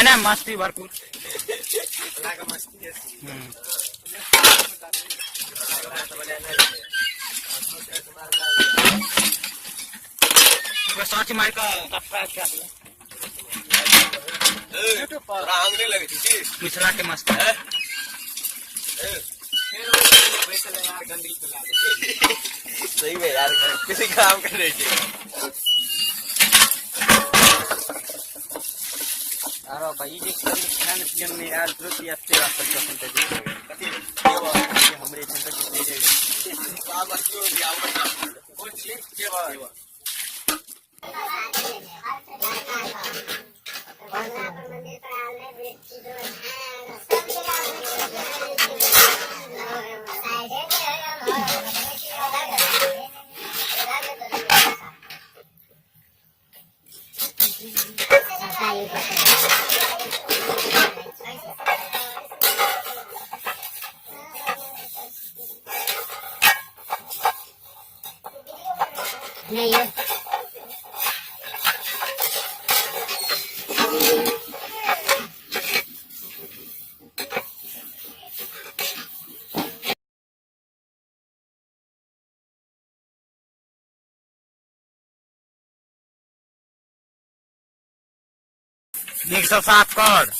मैंने मस्ती भरपूर सोच मार का क्या मिथिला के मस्त सही में यार किसी काम कर रहे थे अरे भाई ये खान पियन में यार तुरंत याद से आप पसंद है हमरे चंद्र की ले जाएगा काम क्यों दिया वो ठीक के बाद नहीं एक सौ सात कर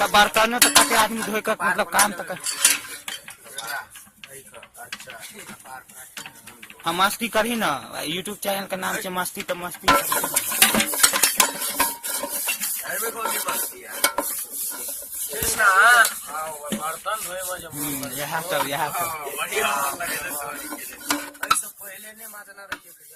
बर्तन में तो ताकि आदमी धोए का मतलब काम तक हम मस्ती करी ना यूट्यूब चैनल का नाम से मस्ती तो मस्ती यहाँ सब बढ़िया पहले नहीं मातना रखिए